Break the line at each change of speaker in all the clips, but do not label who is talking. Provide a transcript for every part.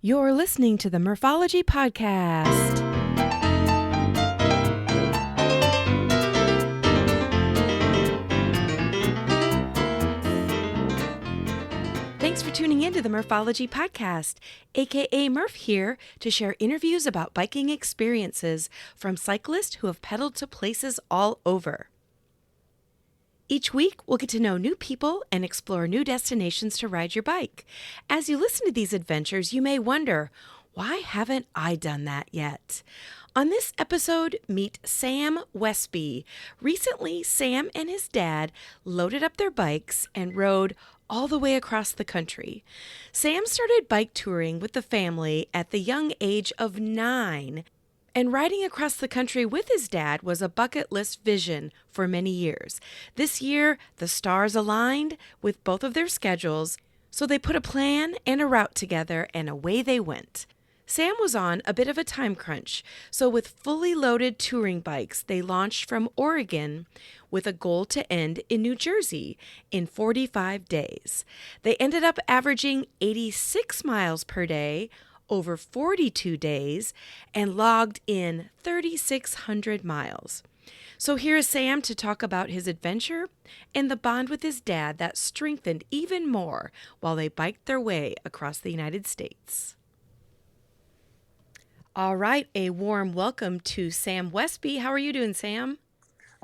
You're listening to the Morphology Podcast. Thanks for tuning in to the Morphology Podcast, aka Murph here to share interviews about biking experiences from cyclists who have pedaled to places all over. Each week, we'll get to know new people and explore new destinations to ride your bike. As you listen to these adventures, you may wonder, why haven't I done that yet? On this episode, meet Sam Westby. Recently, Sam and his dad loaded up their bikes and rode all the way across the country. Sam started bike touring with the family at the young age of 9. And riding across the country with his dad was a bucket list vision for many years. This year, the stars aligned with both of their schedules, so they put a plan and a route together, and away they went. Sam was on a bit of a time crunch, so with fully loaded touring bikes, they launched from Oregon with a goal to end in New Jersey in 45 days. They ended up averaging 86 miles per day over 42 days and logged in 3,600 miles. So here is Sam to talk about his adventure and the bond with his dad that strengthened even more while they biked their way across the United States. All right, a warm welcome to Sam Westby. How are you doing, Sam?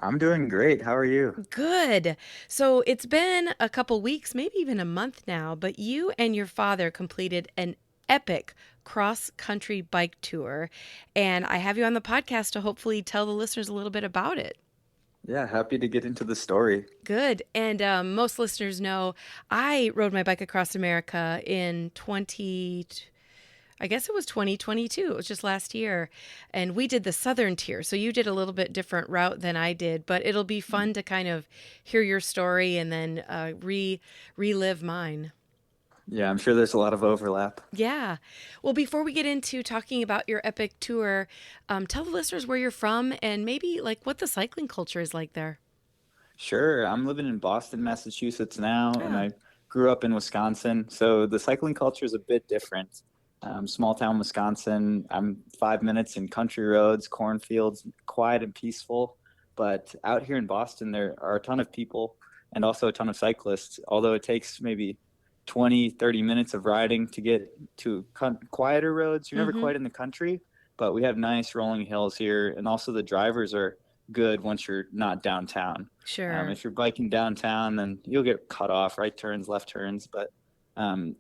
I'm doing great. How are you?
Good. So it's been a couple weeks, maybe even a month now, but you and your father completed an epic cross-country bike tour, and I have you on the podcast to hopefully tell the listeners a little bit about it.
Yeah, happy to get into the story.
Good. And most listeners know I rode my bike across America in 2022. It was just last year. And we did the southern tier. So you did a little bit different route than I did, but it'll be fun to kind of hear your story and then relive mine.
Yeah, I'm sure there's a lot of overlap.
Yeah. Well, before we get into talking about your epic tour, tell the listeners where you're from and maybe like what the cycling culture is like there.
Sure, I'm living in Boston, Massachusetts now, and
Ah,
I grew up in Wisconsin. So the cycling culture is a bit different. Small town Wisconsin, I'm 5 minutes in country roads, cornfields, quiet and peaceful. But out here in Boston, there are a ton of people and also a ton of cyclists, although it takes maybe 20, 30 minutes of riding to get to quieter roads. You're never
mm-hmm.
quite in the country, but we have nice rolling hills here. And also the drivers are good once you're not downtown.
Sure.
If you're biking downtown, then you'll get cut off, right turns, left turns. But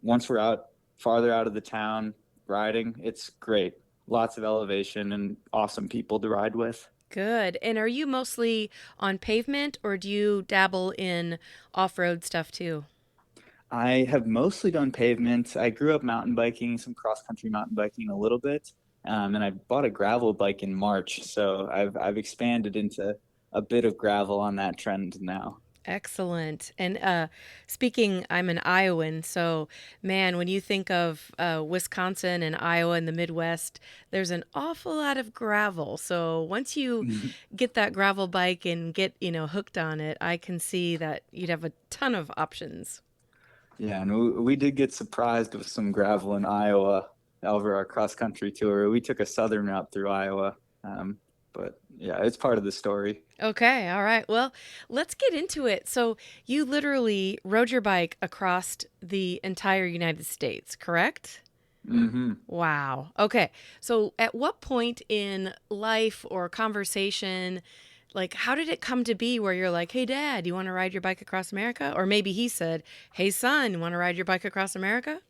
once we're farther out of the town riding, it's great. Lots of elevation and awesome people to ride with.
Good. And are you mostly on pavement or do you dabble in off-road stuff too?
I have mostly done pavement. I grew up mountain biking, some cross-country mountain biking a little bit, and I bought a gravel bike in March. So I've expanded into a bit of gravel on that trend now.
Excellent. And speaking, I'm an Iowan, so man, when you think of Wisconsin and Iowa and the Midwest, there's an awful lot of gravel. So once you get that gravel bike and get, hooked on it, I can see that you'd have a ton of options.
Yeah, and we did get surprised with some gravel in Iowa over our cross-country tour. We took a southern route through Iowa, but yeah, it's part of the story.
Okay, all right. Well, let's get into it. So you literally rode your bike across the entire United States, correct?
hmm
Wow. Okay. So at what point in life or conversation, like how did it come to be where you're like, hey, Dad, you want to ride your bike across America? Or maybe he said, hey, son, you want to ride your bike across America?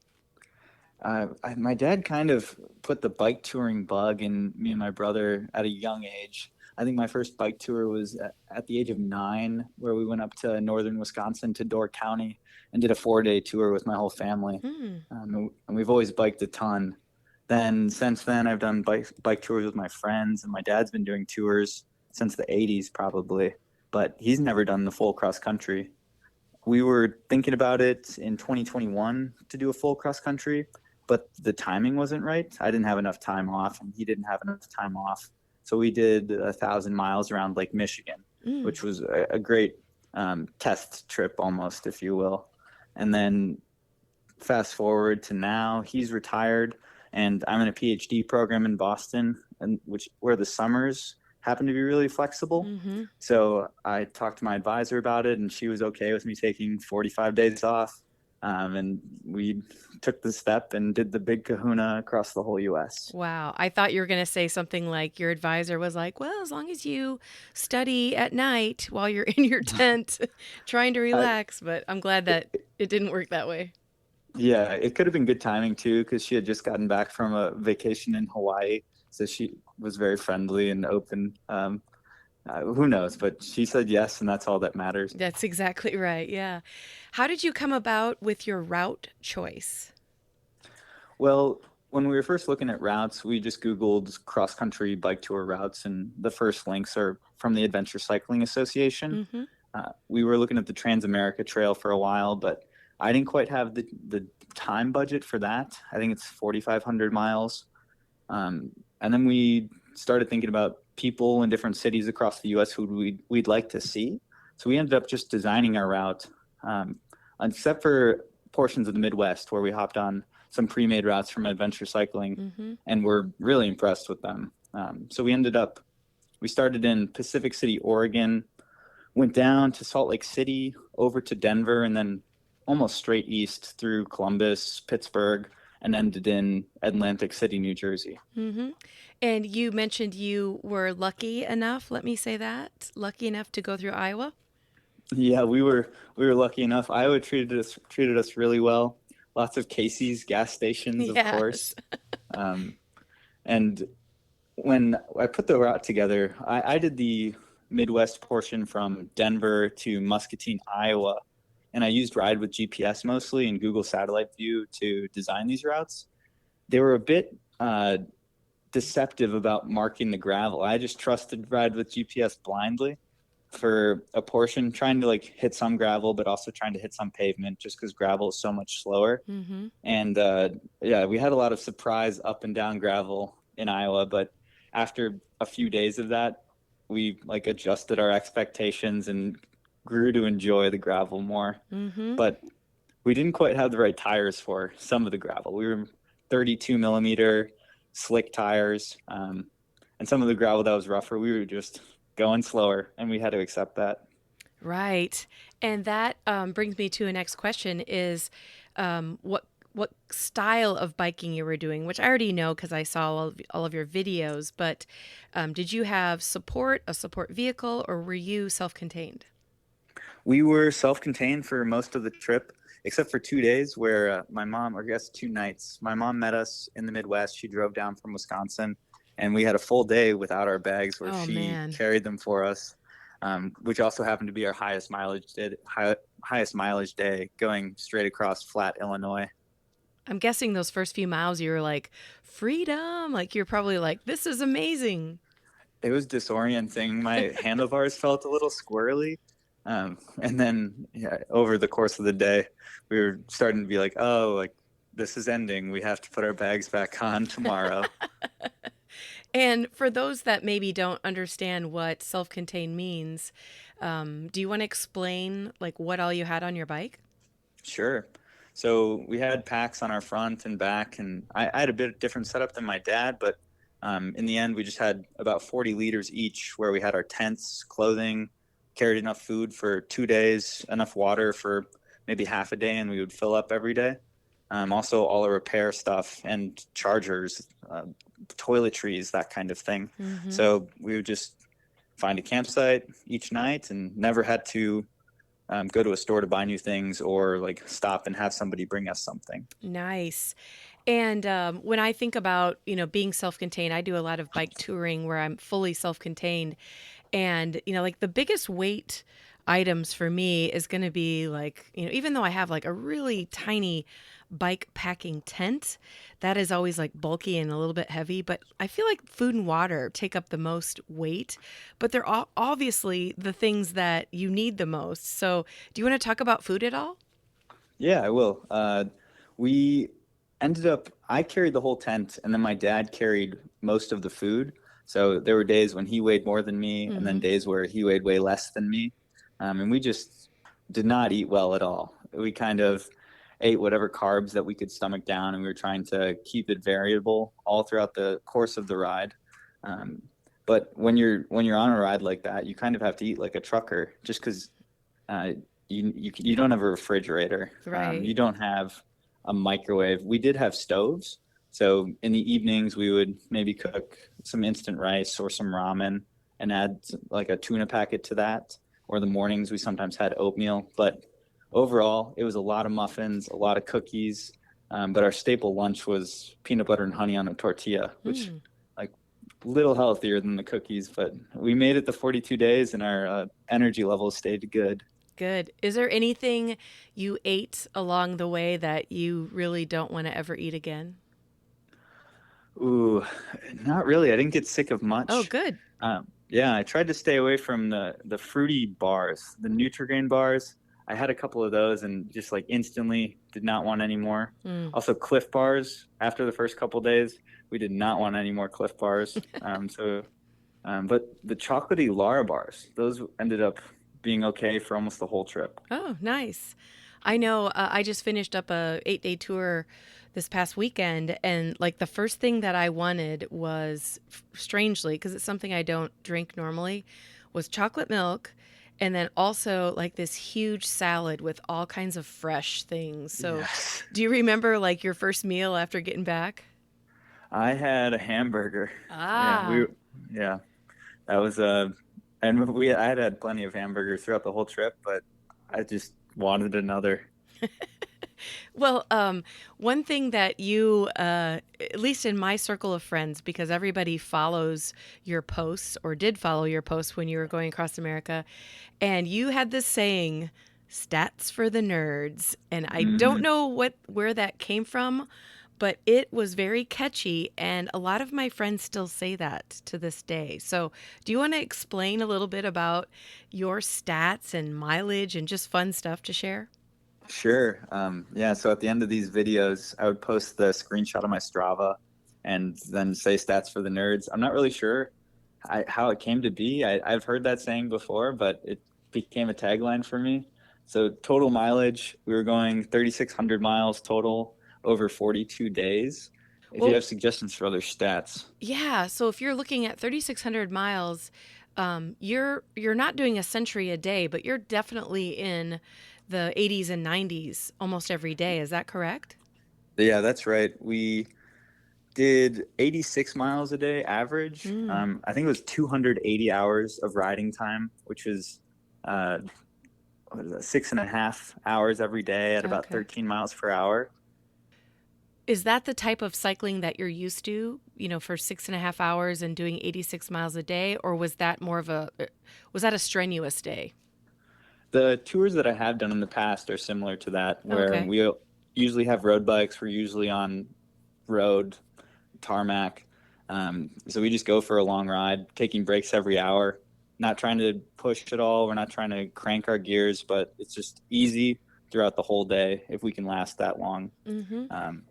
My dad kind of put the bike touring bug in me and my brother at a young age. I think my first bike tour was at the age of 9, where we went up to northern Wisconsin to Door County and did a 4-day tour with my whole family.
Hmm.
And we've always biked a ton. Then since then, I've done bike tours with my friends, and my dad's been doing tours since the 80s probably, but he's never done the full cross country. We were thinking about it in 2021 to do a full cross country, but the timing wasn't right. I didn't have enough time off, and he didn't have enough time off. So we did 1,000 miles around Lake Michigan,
Mm.
which was a great test trip almost, if you will. And then fast forward to now, he's retired, and I'm in a PhD program in Boston, and where the summers happen to be really flexible.
Mm-hmm.
So I talked to my advisor about it, and she was okay with me taking 45 days off. And we took the step and did the big kahuna across the whole US.
Wow. I thought you were going to say something like your advisor was like, well, as long as you study at night while you're in your tent trying to
I,
relax. But I'm glad that it didn't work that way.
yeah, it could have been good timing too, because she had just gotten back from a vacation in Hawaii. So she was very friendly and open. Who knows? But she said yes, and that's all that matters.
That's exactly right. Yeah. How did you come about with your route choice?
Well, when we were first looking at routes, we just Googled cross country bike tour routes, and the first links are from the Adventure Cycling Association.
Mm-hmm.
We were looking at the Trans America Trail for a while, but I didn't quite have the time budget for that. I think it's 4,500 miles. And then we started thinking about people in different cities across the U.S. who we'd like to see. So we ended up just designing our route, except for portions of the Midwest where we hopped on some pre-made routes from Adventure Cycling,
Mm-hmm.
and we're really impressed with them. So we started in Pacific City, Oregon, went down to Salt Lake City, over to Denver, and then almost straight east through Columbus, Pittsburgh, and ended in Atlantic City, New Jersey.
Mm-hmm. And you mentioned you were lucky enough, let me say that, lucky enough to go through Iowa.
Yeah, we were lucky enough. Iowa treated us really well. Lots of Casey's gas stations, of
Yes.
course. Um, and when I put the route together, I did the Midwest portion from Denver to Muscatine, Iowa, and I used Ride with GPS mostly and Google Satellite View to design these routes. They were a bit deceptive about marking the gravel. I just trusted Ride with GPS blindly for a portion, trying to like hit some gravel, but also trying to hit some pavement just because gravel is so much slower.
Mm-hmm.
And yeah, we had a lot of surprise up and down gravel in Iowa, but after a few days of that, we like adjusted our expectations and grew to enjoy the gravel more.
Mm-hmm.
But we didn't quite have the right tires for some of the gravel. We were 32 millimeter slick tires, and some of the gravel that was rougher, we were just going slower, and we had to accept that.
Right. And that brings me to a next question is what style of biking you were doing, which I already know because I saw all of your videos, but did you have support, a support vehicle, or were you self-contained?
We were self-contained for most of the trip, except for 2 days where my mom, or I guess 2 nights, my mom met us in the Midwest. She drove down from Wisconsin, and we had a full day without our bags where
Oh
she
man.
carried them for us, which also happened to be our highest mileage day, going straight across flat Illinois.
I'm guessing those first few miles you were like, freedom. Like you're probably like, this is amazing.
It was disorienting. My handlebars felt a little squirrely. And then yeah, over the course of the day, we were starting to be like, oh, like this is ending. We have to put our bags back on tomorrow.
And for those that maybe don't understand what self-contained means, do you want to explain like what all you had on your bike?
Sure. So we had packs on our front and back, and I had a bit different setup than my dad, but in the end, we just had about 40 liters each where we had our tents, clothing, carried enough food for 2 days, enough water for maybe half a day, and we would fill up every day. Also, all the repair stuff and chargers, toiletries, that kind of thing.
Mm-hmm.
So we would just find a campsite each night and never had to go to a store to buy new things or like stop and have somebody bring us something.
Nice. And when I think about, being self-contained, I do a lot of bike touring where I'm fully self-contained. And, like the biggest weight items for me is going to be like, even though I have like a really tiny bike packing tent, that is always like bulky and a little bit heavy. But I feel like food and water take up the most weight, but they're all obviously the things that you need the most. So do you want to talk about food at all?
Yeah, I will. We I carried the whole tent, and then my dad carried most of the food. So there were days when he weighed more than me, and then
Mm-hmm.
days where he weighed way less than me. And we just did not eat well at all. We kind of ate whatever carbs that we could stomach down, and we were trying to keep it variable all throughout the course of the ride. Um, but when you're on a ride like that, you kind of have to eat like a trucker, just because uh, you don't have a refrigerator, you
Right.
don't have a microwave. We did have stoves, so in the evenings we would maybe cook some instant rice or some ramen and add like a tuna packet to that. Or the mornings we sometimes had oatmeal, but overall it was a lot of muffins, a lot of cookies. But our staple lunch was peanut butter and honey on a tortilla, which
Mm,
like little healthier than the cookies, but we made it the 42 days and our energy levels stayed good.
good. Is there anything you ate along the way that you really don't want to ever eat again?
Ooh, not really. I didn't get sick of
Oh,
much.
good.
Yeah, I tried to stay away from the fruity bars, the Nutri-Grain bars. I had a couple of those and just like instantly did not want any more.
Mm.
Also, Cliff bars. After the first couple days, we did not want any more Cliff bars. But the chocolatey Lara bars, those ended up being okay for almost the whole trip.
Oh, nice. I know I just finished up a 8-day tour this past weekend, and like the first thing that I wanted was, strangely, because it's something I don't drink normally, was chocolate milk, and then also like this huge salad with all kinds of fresh things. So,
Yes.
do you remember like your first meal after getting back?
I had a hamburger. Yeah,
Ah.
yeah, that was and I had plenty of hamburgers throughout the whole trip, but I just wanted another.
Well, one thing that you, at least in my circle of friends, because everybody follows your posts or did follow your posts when you were going across America, and you had this saying, "Stats for the nerds," and I don't
Hmm.
know where that came from, but it was very catchy, and a lot of my friends still say that to this day. So, do you want to explain a little bit about your stats and mileage and just fun stuff to share?
Sure. Yeah. So at the end of these videos, I would post the screenshot of my Strava and then say stats for the nerds. I'm not really sure how it came to be. I've heard that saying before, but it became a tagline for me. So total mileage, we were going 3,600 miles total over 42 days. If you
Well,
have suggestions for other stats.
yeah, so if you're looking at 3,600 miles, you're not doing a century a day, but you're definitely in the 80s and 90s almost every day. Is that correct?
Yeah, that's right. We did 86 miles a day average.
Mm,
I think it was 280 hours of riding time, which was uh, what is that, 6.5 hours every day at about
okay.
13 miles per hour.
Is that the type of cycling that you're used to, for 6.5 hours and doing 86 miles a day? Or was that a strenuous day?
The tours that I have done in the past are similar to that, where
Okay.
we usually have road bikes. We're usually on road tarmac. So we just go for a long ride, taking breaks every hour, not trying to push at all. We're not trying to crank our gears, but it's just easy throughout the whole day if we can last that long.
Mm-hmm.
Um,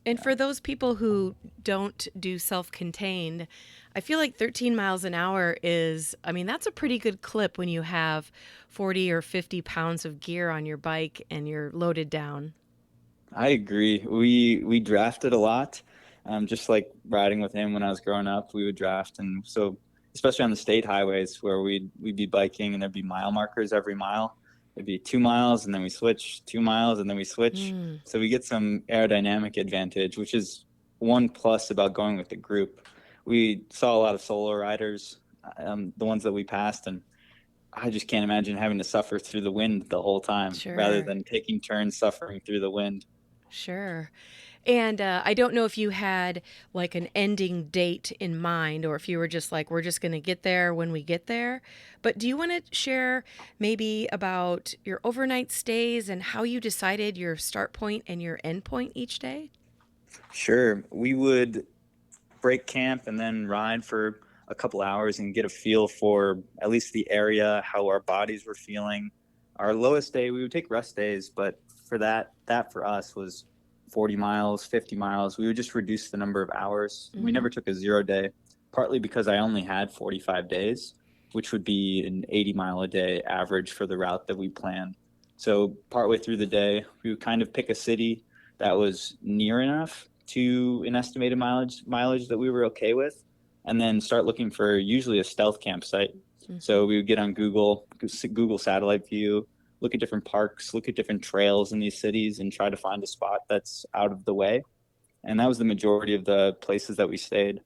And
yeah,
for those people who don't do self contained, I feel like 13 miles an hour I mean, that's a pretty good clip when you have 40 or 50 pounds of gear on your bike and you're loaded down.
I agree. We drafted a lot, just like riding with him when I was growing up. We would draft, and so especially on the state highways where we'd be biking and there'd be mile markers every mile. It'd be 2 miles, and then we switch, 2 miles, and then we switch.
Mm.
So we get some aerodynamic advantage, which is one plus about going with the group. We saw a lot of solo riders, the ones that we passed, and I just can't imagine having to suffer through the wind the whole time rather
Sure,
than taking turns suffering through the wind.
sure. And I don't know if you had like an ending date in mind or if you were just like, we're just going to get there when we get there. But do you want to share maybe about your overnight stays and how you decided your start point and your end point each day?
Sure. We would break camp and then ride for a couple hours and get a feel for at least the area, how our bodies were feeling. Our lowest day, we would take rest days, but for that for us was 40 miles, 50 miles. We would just reduce the number of hours. We
Mm-hmm.
never took a 0 day, partly because I only had 45 days, which would be an 80-mile a day average for the route that we planned. So partway through the day, we would kind of pick a city that was near enough to an estimated mileage that we were okay with, and then start looking for usually a stealth campsite.
Mm-hmm.
So we would get on Google Satellite View, look at different parks, look at different trails in these cities, and try to find a spot that's out of the way. And that was the majority of the places that we stayed.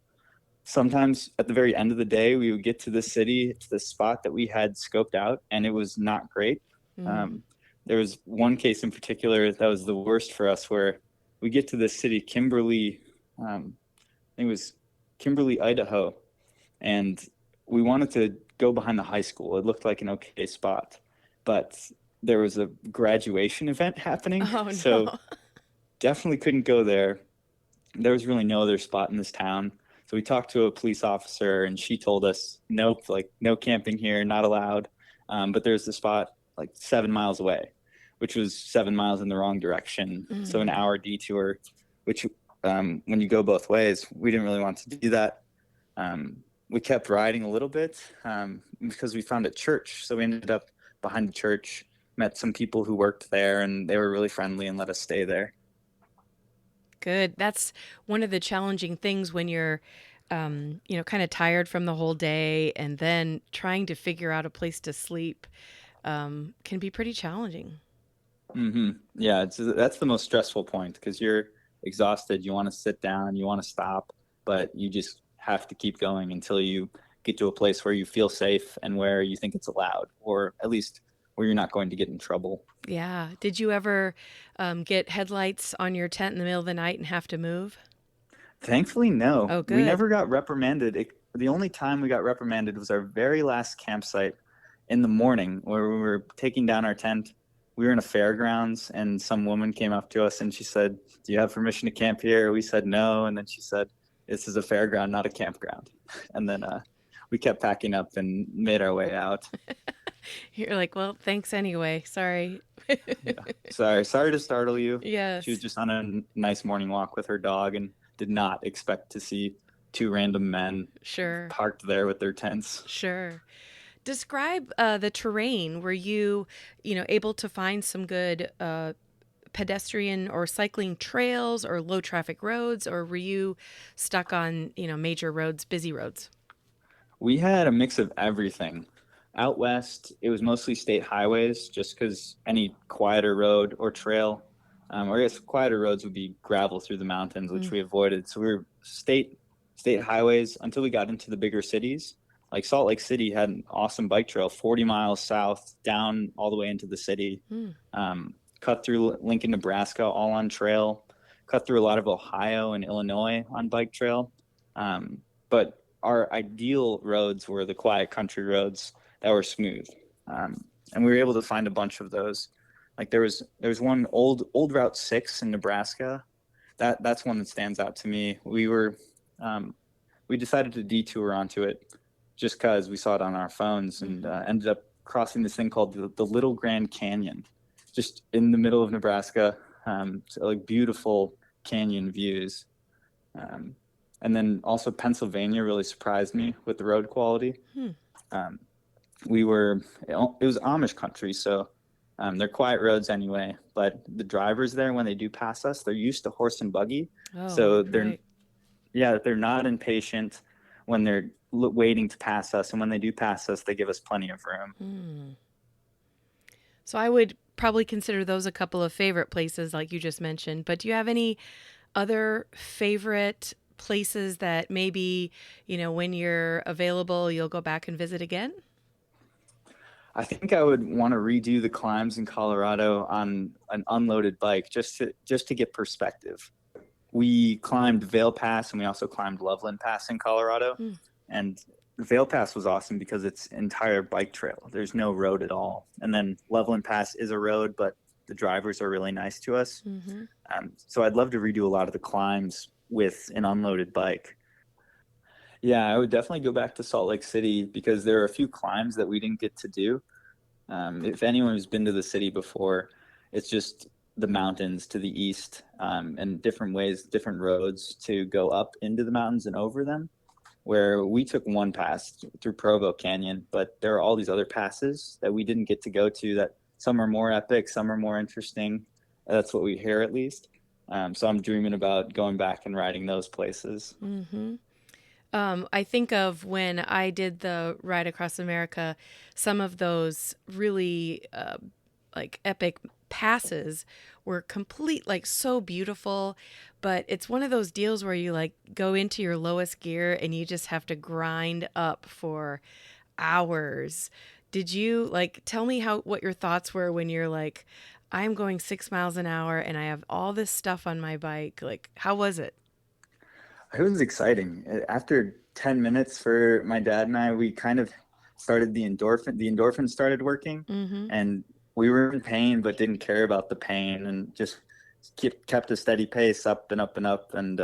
Sometimes at the very end of the day, we would get to the city, to the spot that we had scoped out, and it was not great.
Mm.
Um, there was one case in particular that was the worst for us, where we get to this city, Kimberly, I think it was Kimberly, Idaho, and we wanted to go behind the high school. It looked like an okay spot, but there was a graduation event happening,
Oh
so
no.
definitely couldn't go there. There was really no other spot in this town. So we talked to a police officer, and she told us, nope, like no camping here, not allowed. But there's the spot like 7 miles away, which was 7 miles in the wrong direction. So an
Mm.
hour detour, which when you go both ways, we didn't really want to do that. We kept riding a little bit because we found a church. So we ended up behind the church, met some people who worked there, and they were really friendly and let us stay there.
Good. That's one of the challenging things when you're, kind of tired from the whole day and then trying to figure out a place to sleep can be pretty challenging.
Yeah, that's the most stressful point because you're exhausted. You want to sit down, you want to stop, but you just have to keep going until you get to a place where you feel safe and where you think it's allowed, or at least where you're not going to get in trouble.
Yeah. Did you ever get headlights on your tent in the middle of the night and have to move?
Thankfully, no.
Oh,
We
good.
never got reprimanded. The only time we got reprimanded was our very last campsite in the morning where we were taking down our tent. We were in a fairgrounds, and some woman came up to us and she said, "Do you have permission to camp here?" We said no. And then she said, "This is a fairground, not a campground." And then we kept packing up and made our way out.
You're like, well, thanks anyway. Sorry.
Yeah. Sorry to startle you. She was
Yes,
just on a nice morning walk with her dog and did not expect to see two random men
sure.
parked there with their tents.
Sure. Describe the terrain. Were you, able to find some good pedestrian or cycling trails or low traffic roads, or were you stuck on, major roads, busy roads?
We had a mix of everything. Out west, it was mostly state highways, just because any quieter road or trail, or I guess quieter roads would be gravel through the mountains, which
Mm.
we avoided. So we were state highways until we got into the bigger cities. Like Salt Lake City had an awesome bike trail, 40 miles south, down all the way into the city.
Mm.
Cut through Lincoln, Nebraska, all on trail. Cut through a lot of Ohio and Illinois on bike trail. But our ideal roads were the quiet country roads that were smooth, and we were able to find a bunch of those. Like there was one old Route 6 in Nebraska. That's one that stands out to me. We decided to detour onto it just because we saw it on our phones, and
Hmm.
ended up crossing this thing called the Little Grand Canyon, just in the middle of Nebraska. So like beautiful canyon views. Um, and then also Pennsylvania really surprised me with the road quality.
Hmm.
Um, it was Amish country, so they're quiet roads anyway. But the drivers there, when they do pass us, they're used to horse and buggy,
Oh,
so
right.
they're not impatient when they're waiting to pass us, and when they do pass us, they give us plenty of room.
Hmm. So I would probably consider those a couple of favorite places, like you just mentioned. But do you have any other favorite places that maybe, when you're available, you'll go back and visit again?
I think I would want to redo the climbs in Colorado on an unloaded bike just to get perspective. We climbed Vail Pass, and we also climbed Loveland Pass in Colorado.
Hmm.
And Vail Pass was awesome because it's entire bike trail. There's no road at all. And then Loveland Pass is a road, but the drivers are really nice to us.
Mm-hmm.
So I'd love to redo a lot of the climbs with an unloaded bike. Yeah, I would definitely go back to Salt Lake City because there are a few climbs that we didn't get to do. If anyone who's been to the city before, it's just the mountains to the east, and different ways, different roads to go up into the mountains and over them. Where we took one pass through Provo Canyon, but there are all these other passes that we didn't get to go to that Some are more epic, some are more interesting. That's what we hear at least. So I'm dreaming about going back and riding those places.
Mm-hmm. I think of when I did the ride across America, some of those really like epic passes were complete, like so beautiful. But it's one of those deals where you like go into your lowest gear and you just have to grind up for hours. Did you like tell me how what your thoughts were when you're like, I'm going 6 miles an hour and I have all this stuff on my bike? Like, how was it?
It was exciting. After 10 minutes for my dad and I, we kind of started the endorphin started working,
Mm-hmm.
and we were in pain but didn't care about the pain and just kept a steady pace up and up and up. And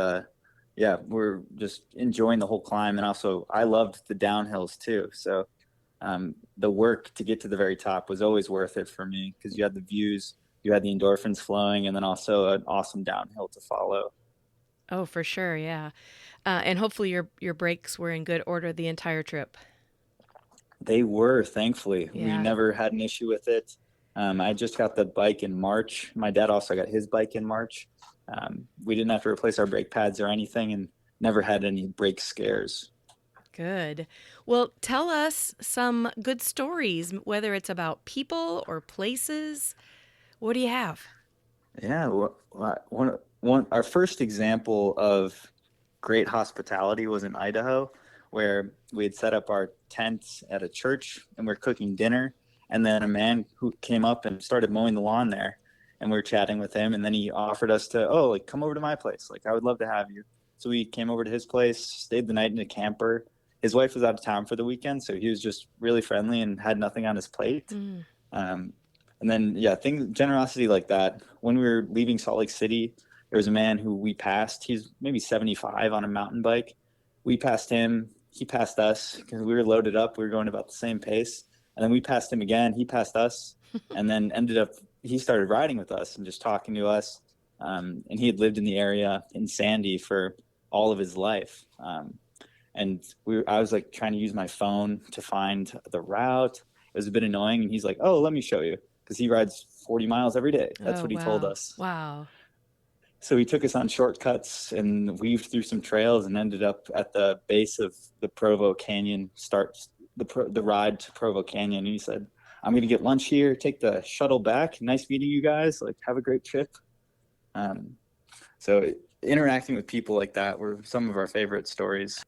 yeah, we're just enjoying the whole climb. And also, I loved the downhills too. So the work to get to the very top was always worth it for me because you had the views, you had the endorphins flowing, and then also an awesome downhill to follow.
Oh, for sure, yeah. And hopefully your brakes were in good order the entire trip.
They were, thankfully. We
Yeah,
never had an issue with it. I just got the bike in March. My dad also got his bike in March. We didn't have to replace our brake pads or anything and never had any brake scares.
good. Well, tell us some good stories, whether it's about people or places. What do you have?
Yeah, our first example of great hospitality was in Idaho, where we had set up our tents at a church and we're cooking dinner. And then a man who came up and started mowing the lawn there, and we were chatting with him. And then he offered us to, oh, like come over to my place. Like I would love to have you. So we came over to his place, stayed the night in a camper. His wife was out of town for the weekend, so he was just really friendly and had nothing on his plate.
Mm.
Um, and then, yeah, generosity like that. When we were leaving Salt Lake City, there was a man who we passed. He's maybe 75 on a mountain bike. We passed him. He passed us because we were loaded up. We were going about the same pace. And then we passed him again. He passed us and then he started riding with us and just talking to us. And he had lived in the area in Sandy for all of his life. And I was like trying to use my phone to find the route. It was a bit annoying. And he's like, oh, let me show you. Because he rides 40 miles every day. That's
Oh,
what he told
wow.
us.
Wow.
So he took us on shortcuts and weaved through some trails and ended up at the base of the Provo Canyon, starts the ride to Provo Canyon. And he said, I'm going to get lunch here, take the shuttle back. Nice meeting you guys. Like, have a great trip. Um, so interacting with people like that were some of our favorite stories.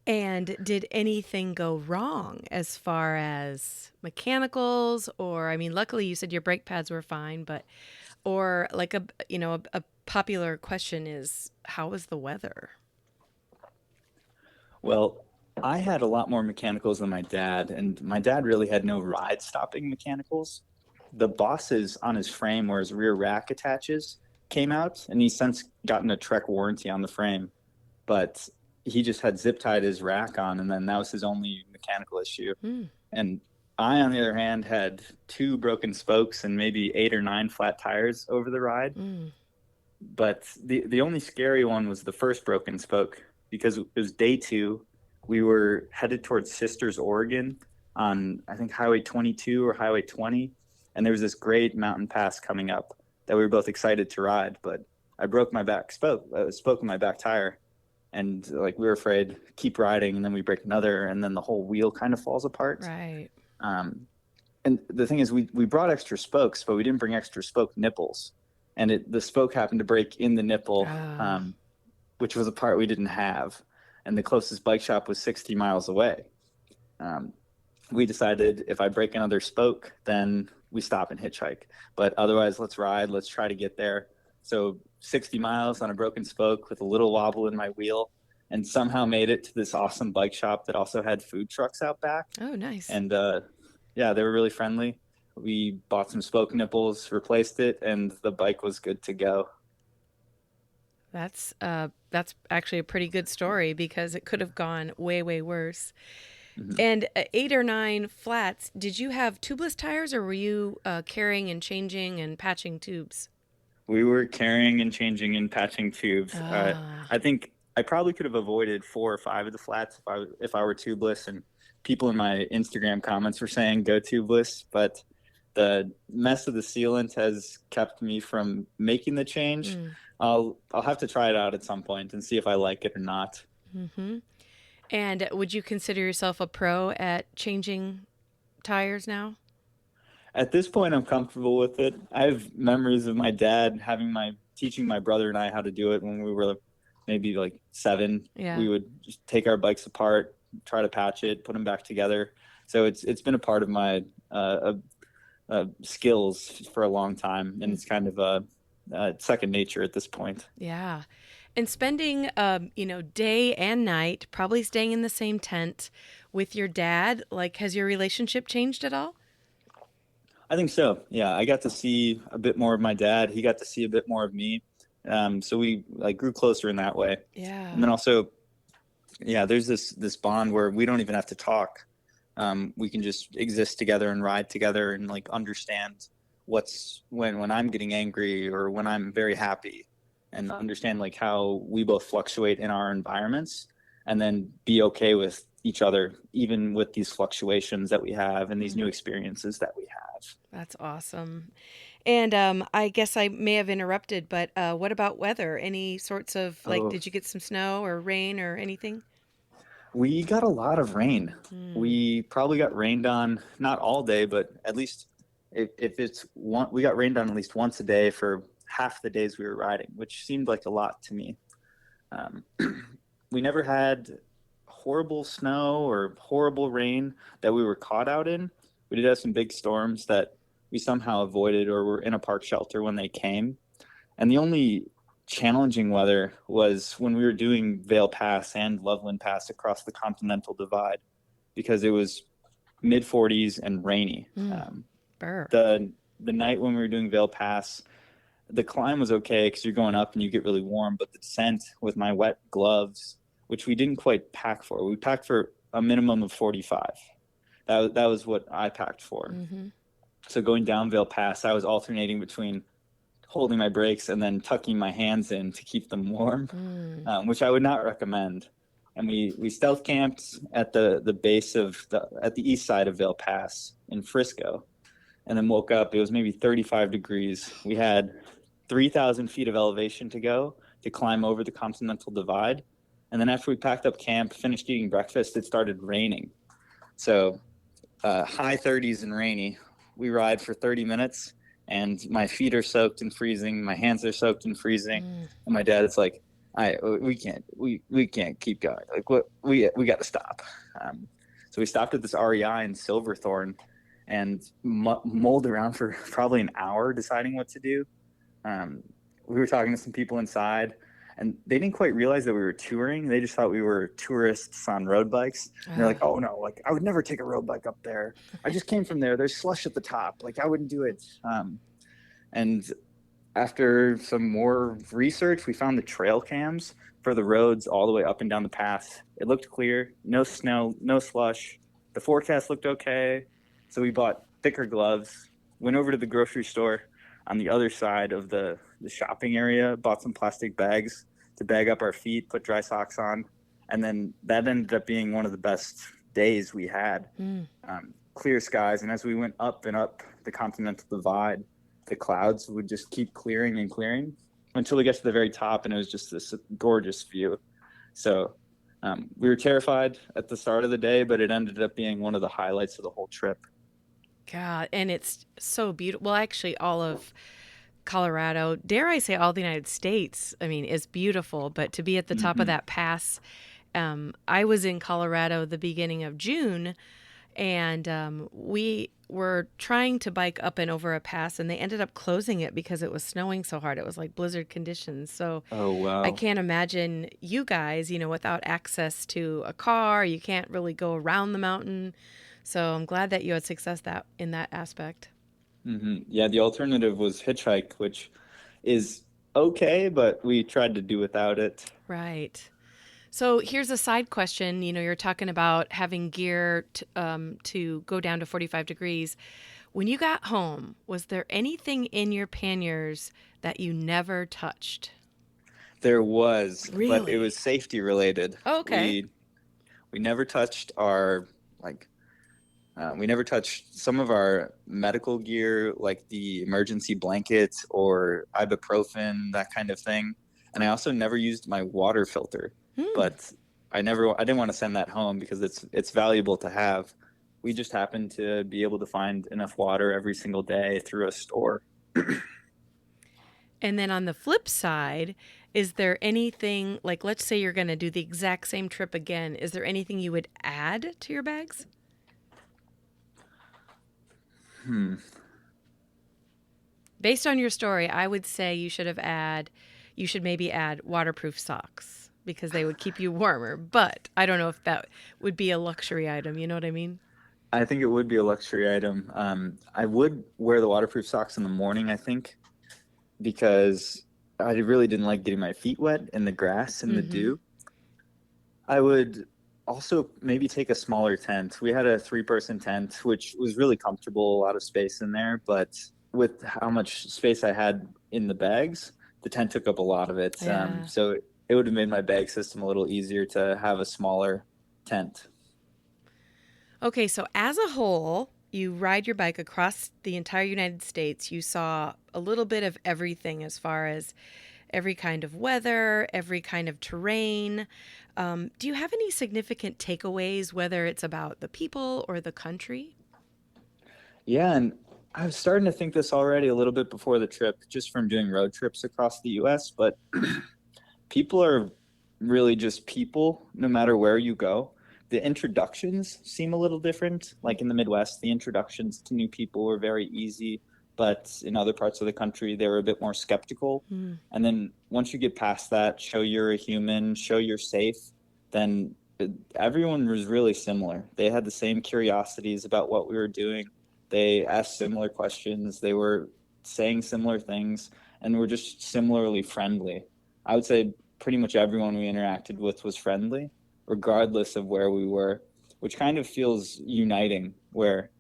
And did anything go wrong as far as mechanicals or I mean luckily you said your brake pads were fine, but or like a popular question is how was the weather?
Well, I had a lot more mechanicals than my dad, and my dad really had no ride stopping mechanicals. The bosses on his frame where his rear rack attaches came out, and he's since gotten a Trek warranty on the frame, but he just had zip tied his rack on, and then that was his only mechanical issue.
Hmm.
And I, on the other hand, had two broken spokes and maybe 8 or 9 flat tires over the ride.
Mm.
But the only scary one was the first broken spoke because it was day two. We were headed towards Sisters, Oregon on, I think, Highway 22 or Highway 20. And there was this great mountain pass coming up that we were both excited to ride. But I broke my spoke in my back tire. And like we were afraid, keep riding. And then we break another. And then the whole wheel kind of falls apart.
Right.
Um, and the thing is, we brought extra spokes, but we didn't bring extra spoke nipples. And the spoke happened to break in the nipple,
Ah.
which was a part we didn't have. And the closest bike shop was 60 miles away. Um, we decided if I break another spoke, then we stop and hitchhike. But otherwise, let's ride. Let's try to get there. So 60 miles on a broken spoke with a little wobble in my wheel, and somehow made it to this awesome bike shop that also had food trucks out back.
Oh, nice.
And yeah, they were really friendly. We bought some spoke nipples, replaced it, and the bike was good to go.
That's actually a pretty good story because it could have gone way way worse.
Mhm.
And 8 or 9 flats. Did you have tubeless tires or were you carrying and changing and patching tubes?
We were carrying and changing and patching tubes.
Ah.
I think I probably could have avoided 4 or 5 of the flats if I were tubeless. And people in my Instagram comments were saying go tubeless, but The mess of the sealant has kept me from making the change.
Mm.
I'll have to try it out at some point and see if I like it or not.
Hmm. And would you consider yourself a pro at changing tires now?
At this point, I'm comfortable with it. I have memories of my dad teaching my brother and I how to do it when we were maybe like 7.
Yeah.
We would just take our bikes apart, try to patch it, put them back together. So it's been a part of my skills for a long time, and
Mm.
it's kind of second nature at this point.
Yeah. And spending, day and night, probably staying in the same tent with your dad, like, has your relationship changed at all?
I think so. Yeah, I got to see a bit more of my dad. He got to see a bit more of me. So we like grew closer in that way. And
Yeah.
then also, yeah, there's this bond where we don't even have to talk. We can just exist together and ride together and like understand what's when I'm getting angry or when I'm very happy, and understand like how we both fluctuate in our environments, and then be okay with each other even with these fluctuations that we have and these new
Mm.
experiences that we have.
That's awesome. And I guess I may have interrupted, but what about weather? Any sorts of, like,
Oh,
did you get some snow or rain or anything?
we got a lot of rain.
Mm.
We probably got rained on, not all day, but at least if it's one, we got rained on at least once a day for half the days we were riding, which seemed like a lot to me. Um, we never had horrible snow or horrible rain that we were caught out in. We did have some big storms that we somehow avoided or were in a park shelter when they came. And the only challenging weather was when we were doing Vale Pass and Loveland Pass across the Continental Divide, because it was mid 40s and rainy.
Mm. Burr.
The night when we were doing Vale Pass, the climb was okay because you're going up and you get really warm, but the descent with my wet gloves, which we didn't quite pack for, we packed for a minimum of 45. That was what I packed for.
Mm-hmm.
So going down Vale Pass, I was alternating between holding my brakes and then tucking my hands in to keep them warm,
Mm.
which I would not recommend. And we stealth camped at the base of at the east side of Vale Pass in Frisco, and then woke up. It was maybe 35 degrees. We had 3,000 feet of elevation to go to climb over the Continental Divide. And then after we packed up camp, finished eating breakfast, it started raining. So high 30s and rainy. We ride for 30 minutes, and my feet are soaked and freezing. My hands are soaked and freezing.
Mm.
And my dad's like, we can't keep going. Like, what, we got to stop. So we stopped at this REI in Silverthorne and mulled around for probably an hour deciding what to do. We were talking to some people inside, and they didn't quite realize that we were touring. They just thought we were tourists on road bikes. And they're like, "Oh no, like I would never take a road bike up there. I just came from there. There's slush at the top. Like I wouldn't do it." And after some more research, we found the trail cams for the roads all the way up and down the pass. It looked clear, no snow, no slush. The forecast looked okay. So we bought thicker gloves, went over to the grocery store on the other side of the shopping area, bought some plastic bags to bag up our feet, put dry socks on. And then that ended up being one of the best days we had.
Mm.
Clear skies. And as we went up and up the Continental Divide, the clouds would just keep clearing and clearing until we get to the very top, and it was just this gorgeous view. So we were terrified at the start of the day, but it ended up being one of the highlights of the whole trip.
God, and it's so beautiful. Well, actually, all of Colorado, dare I say all the United States, I mean, is beautiful. But to be at the top of
Mm-hmm.
that pass, I was in Colorado the beginning of June, and we were trying to bike up and over a pass, and they ended up closing it because it was snowing so hard. It was like blizzard conditions. So
Oh,
I
wow.
can't imagine you guys, without access to a car, you can't really go around the mountain. So I'm glad that you had success that in that aspect.
Mm-hmm. Yeah, the alternative was hitchhike, which is okay, but we tried to do without it.
Right. So here's a side question. You're talking about having gear to go down to 45 degrees. When you got home, was there anything in your panniers that you never touched?
There was, but it
Really?
was safety related.
Oh, okay.
We never touched our like We never touched some of our medical gear, like the emergency blankets or ibuprofen, that kind of thing. And I also never used my water filter,
Hmm.
but I didn't want to send that home because it's valuable to have. We just happened to be able to find enough water every single day through a store.
And then on the flip side, is there anything, like, let's say you're going to do the exact same trip again, is there anything you would add to your bags?
Hmm.
Based on your story, I would say you should maybe add waterproof socks because they would keep you warmer. But I don't know if that would be a luxury item. You know what I mean?
I think it would be a luxury item. I would wear the waterproof socks in the morning, I think, because I really didn't like getting my feet wet in the grass and the
Mm-hmm.
dew. I would also maybe take a smaller tent. We had a three-person tent, which was really comfortable, a lot of space in there, but with how much space I had in the bags, the tent took up a lot of it.
Yeah.
So it would have made my bag system a little easier to have a smaller tent.
Okay, so as a whole, you ride your bike across the entire United States. You saw a little bit of everything as far as every kind of weather, every kind of terrain. Do you have any significant takeaways, whether it's about the people or the country?
Yeah, and I was starting to think this already a little bit before the trip, just from doing road trips across the US, but people are really just people no matter where you go. The introductions seem a little different. Like in the Midwest, the introductions to new people were very easy, but in other parts of the country, they were a bit more skeptical.
Mm.
And then once you get past that, show you're a human, show you're safe, then everyone was really similar. They had the same curiosities about what we were doing. They asked similar questions. They were saying similar things and were just similarly friendly. I would say pretty much everyone we interacted with was friendly, regardless of where we were, which kind of feels uniting, where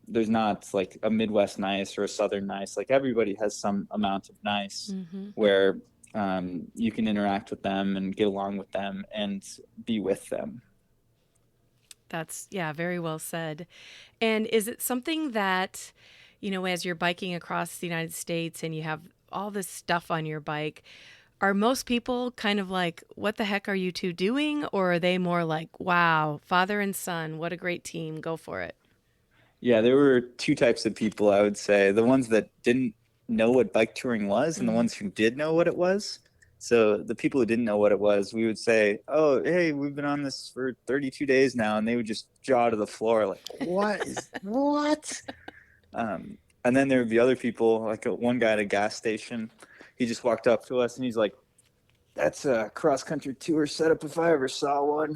there's not like a Midwest nice or a Southern nice. Like everybody has some amount of nice
Mm-hmm.
where you can interact with them and get along with them and be with them.
That's, yeah, very well said. And is it something that, as you're biking across the United States and you have all this stuff on your bike, are most people kind of like, what the heck are you two doing? Or are they more like, wow, father and son, what a great team, go for it?
Yeah, there were two types of people, I would say. The ones that didn't know what bike touring was and the
Mm.
ones who did know what it was. So the people who didn't know what it was, we would say, "Oh, hey, we've been on this for 32 days now," and they would just jaw to the floor like, what?" And then there would be other people, like one guy at a gas station. He just walked up to us and he's like, "That's a cross country tour setup if I ever saw one."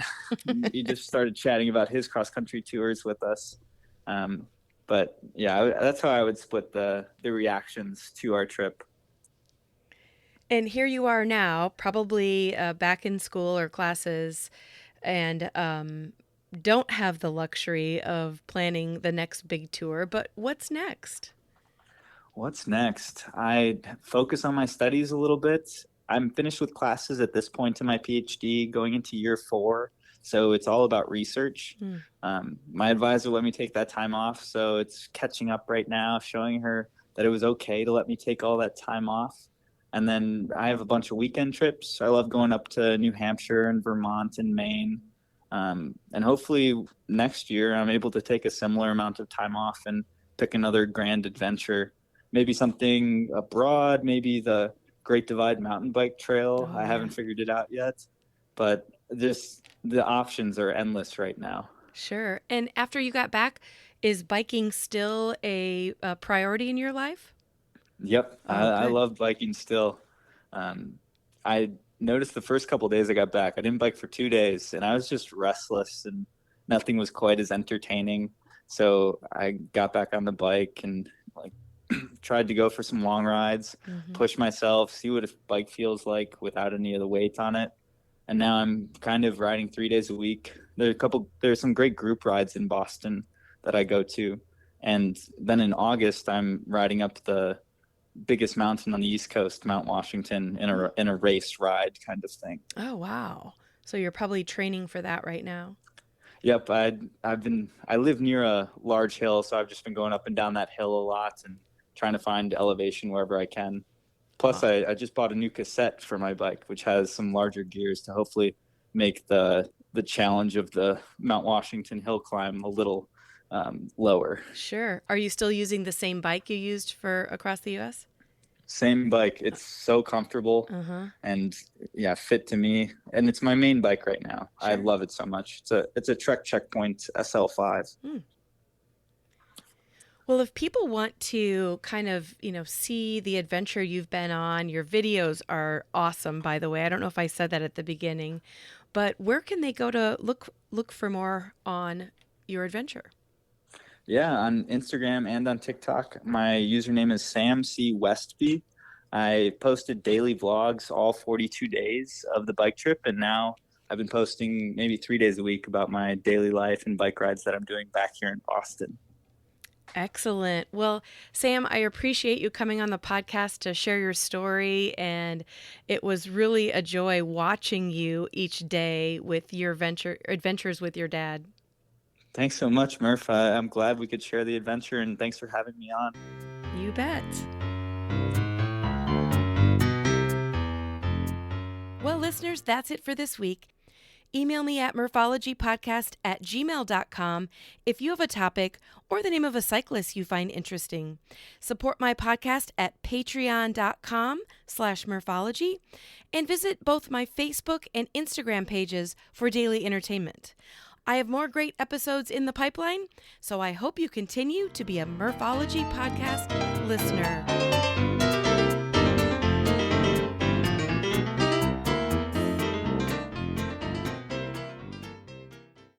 He just started chatting about his cross country tours with us. Um, but yeah, that's how I would split the reactions to our trip.
And here you are now, probably back in school or classes, and don't have the luxury of planning the next big tour. But what's next?
What's next? I focus on my studies a little bit. I'm finished with classes at this point in my PhD, going into year 4. So it's all about research.
Hmm.
My advisor let me take that time off. So it's catching up right now, showing her that it was okay to let me take all that time off. And then I have a bunch of weekend trips. I love going up to New Hampshire and Vermont and Maine. And hopefully next year I'm able to take a similar amount of time off and pick another grand adventure, maybe something abroad, maybe the Great Divide mountain bike trail.
Oh,
I
yeah.
haven't figured it out yet, but just the options are endless right now.
Sure. And after you got back, is biking still a priority in your life?
Yep,
Oh,
I
good.
love biking still. Um, I noticed the first couple days I got back, I didn't bike for 2 days, and I was just restless, and nothing was quite as entertaining. So I got back on the bike and like tried to go for some long rides,
Hmm.
push myself, see what a bike feels like without any of the weight on it. And now I'm kind of riding 3 days a week. There's some great group rides in Boston that I go to. And then in August, I'm riding up the biggest mountain on the East Coast, Mount Washington, in a race ride kind of thing.
Oh, wow. So you're probably training for that right now.
Yep, I live near a large hill, so I've just been going up and down that hill a lot and trying to find elevation wherever I can. Plus,
Oh,
I just bought a new cassette for my bike, which has some larger gears to hopefully make the challenge of the Mount Washington hill climb a little lower.
sure. Are you still using the same bike you used for across the US?
Same bike. It's so comfortable
Uh-huh.
and yeah, fit to me. And it's my main bike right now. I
Sure.
love it so much. It's a Trek Checkpoint SL5.
Hmm. Well, if people want to kind of, see the adventure you've been on, your videos are awesome, by the way. I don't know if I said that at the beginning, but where can they go to look for more on your adventure?
Yeah, on Instagram and on TikTok, my username is Sam C Westby. I posted daily vlogs all 42 days of the bike trip, and now I've been posting maybe 3 days a week about my daily life and bike rides that I'm doing back here in Boston.
Excellent. Well, Sam, I appreciate you coming on the podcast to share your story. And it was really a joy watching you each day with your adventures with your dad.
Thanks so much, Murph. I'm glad we could share the adventure, and thanks for having me on.
You bet. Well, listeners, that's it for this week. Email me at murphologypodcast@gmail.com if you have a topic or the name of a cyclist you find interesting. Support my podcast at patreon.com/murphology and visit both my Facebook and Instagram pages for daily entertainment. I have more great episodes in the pipeline, so I hope you continue to be a Murphology podcast listener.